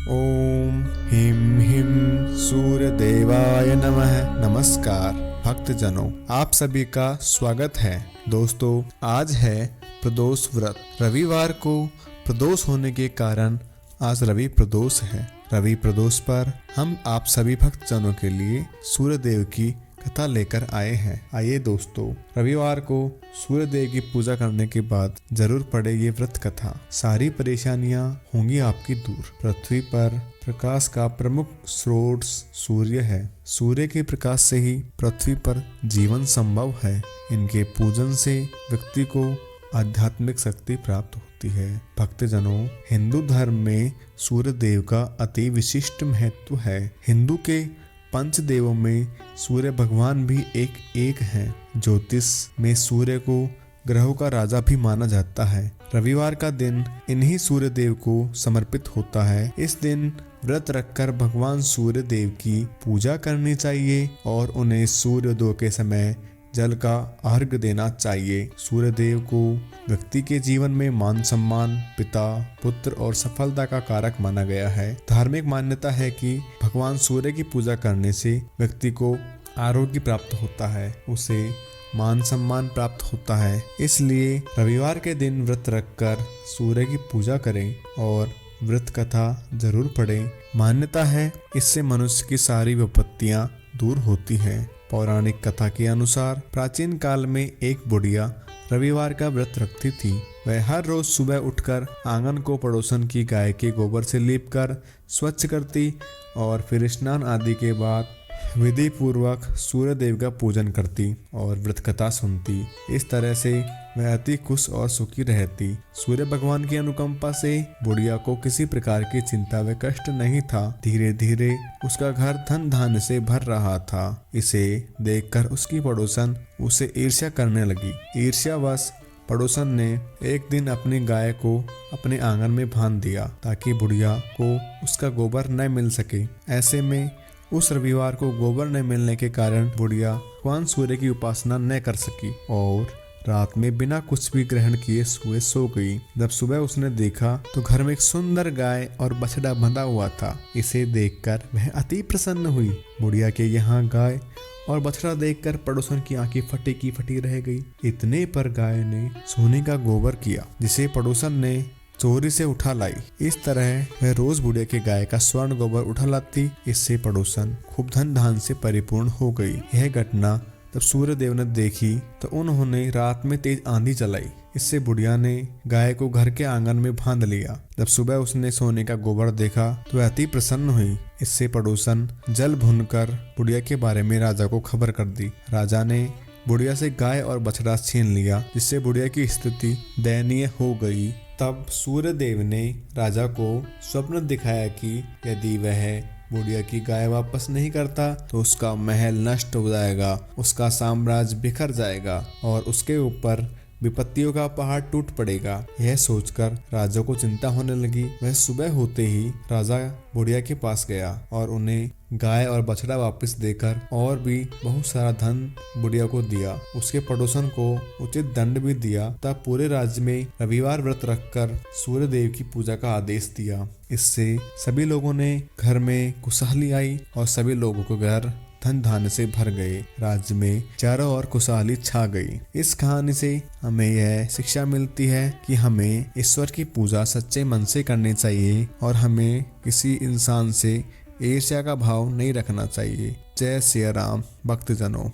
ओम him him सूर्यदेवाय नमः। नमस्कार भक्तजनों, आप सभी का स्वागत है। दोस्तों, आज है प्रदोष व्रत। रविवार को प्रदोष होने के कारण आज रवि प्रदोष है। रवि प्रदोष पर हम आप सभी भक्तजनों के लिए सूर्यदेव की कथा लेकर आए हैं। आइए दोस्तों, रविवार को सूर्यदेव की पूजा करने के बाद जरूर पढ़े ये व्रत कथा। सारी परेशानियां होंगी आपकी दूर। पृथ्वी पर प्रकाश का प्रमुख स्रोत सूर्य है। सूर्य के प्रकाश से ही पृथ्वी पर जीवन संभव है। इनके पूजन से व्यक्ति को आध्यात्मिक शक्ति प्राप्त होती है। भक्तजनों, हिंदू धर्म में सूर्य देव का अति विशिष्ट महत्व है। हिंदू के पंच देवों में सूर्य भगवान भी एक हैं। ज्योतिष में सूर्य को ग्रहों का राजा भी माना जाता है। रविवार का दिन इन्हीं सूर्य देव को समर्पित होता है। इस दिन व्रत रखकर भगवान सूर्य देव की पूजा करनी चाहिए और उन्हें सूर्योदय के समय जल का अर्घ्य देना चाहिए। सूर्य देव को व्यक्ति के जीवन में मान सम्मान, पिता, पुत्र और सफलता का कारक माना गया है। धार्मिक मान्यता है कि भगवान सूर्य की पूजा करने से व्यक्ति को आरोग्य प्राप्त होता है, उसे मान सम्मान प्राप्त होता है। इसलिए रविवार के दिन व्रत रखकर सूर्य की पूजा करें और व्रत कथा जरूर पढ़ें। मान्यता है इससे मनुष्य की सारी विपत्तियां दूर होती हैं। पौराणिक कथा के अनुसार प्राचीन काल में एक बुढ़िया रविवार का व्रत रखती थी। वह हर रोज सुबह उठकर आंगन को पड़ोसन की गाय के गोबर से लीपकर स्वच्छ करती और फिर स्नान आदि के बाद विधि पूर्वक सूर्य देव का पूजन करती और व्रत कथा सुनती। इस तरह से वह अति खुश और सुखी रहती। सूर्य भगवान की अनुकंपा से बुढ़िया को किसी प्रकार की चिंता व कष्ट नहीं था। धीरे धीरे उसका घर धन धान्य से भर रहा था। इसे देखकर उसकी पड़ोसन उसे ईर्ष्या करने लगी। ईर्ष्यावश पड़ोसन ने एक दिन अपनी गाय को अपने आंगन में बांध दिया ताकि बुढ़िया को उसका गोबर न मिल सके। ऐसे में उस रविवार को गोबर न मिलने के कारण बुढ़िया भगवान सूर्य की उपासना न कर सकी और रात में बिना कुछ भी ग्रहण किए सो गई। जब सुबह उसने देखा तो घर में एक सुंदर गाय और बछड़ा बंधा हुआ था। इसे देखकर वह अति प्रसन्न हुई। बुढ़िया के यहाँ गाय और बछड़ा देखकर पड़ोसन की आंखें फटी की फटी रह गई। इतने पर गाय ने सोने का गोबर किया, जिसे पड़ोसन ने चोरी से उठा लाई। इस तरह वह रोज बुढ़िया के गाय का स्वर्ण गोबर उठा लाती। इससे पड़ोसन खूब धन धान से परिपूर्ण हो गई। यह घटना जब सूर्य देव ने देखी तो उन्होंने रात में तेज आंधी चलाई। इससे बुढ़िया ने गाय को घर के आंगन में बांध लिया। जब सुबह उसने सोने का गोबर देखा तो वह अति प्रसन्न हुई। इससे पड़ोसन जल भूनकर बुढ़िया के बारे में राजा को खबर कर दी। राजा ने बुढ़िया से गाय और बछड़ा छीन लिया, जिससे बुढ़िया की स्थिति दयनीय हो गई। तब सूर्य देव ने राजा को स्वप्न दिखाया कि यदि वह बुढ़िया की गाय वापस नहीं करता तो उसका महल नष्ट हो जाएगा, उसका साम्राज्य बिखर जाएगा और उसके ऊपर विपत्तियों का पहाड़ टूट पड़ेगा। यह सोचकर राजा को चिंता होने लगी। वह सुबह होते ही राजा बुढ़िया के पास गया और उन्हें गाय और बछड़ा वापस देकर और भी बहुत सारा धन बुढ़िया को दिया। उसके पड़ोसन को उचित दंड भी दिया। तब पूरे राज्य में रविवार व्रत रखकर सूर्य देव की पूजा का आदेश दिया। इससे सभी लोगों ने घर में खुशहाली आई और सभी लोगों को घर धन धान्य से भर गए। राज्य में चारों ओर खुशहाली छा गई। इस कहानी से हमें यह शिक्षा मिलती है कि हमें ईश्वर की पूजा सच्चे मन से करनी चाहिए और हमें किसी इंसान से ईर्ष्या का भाव नहीं रखना चाहिए। जय सिया राम भक्तजनों।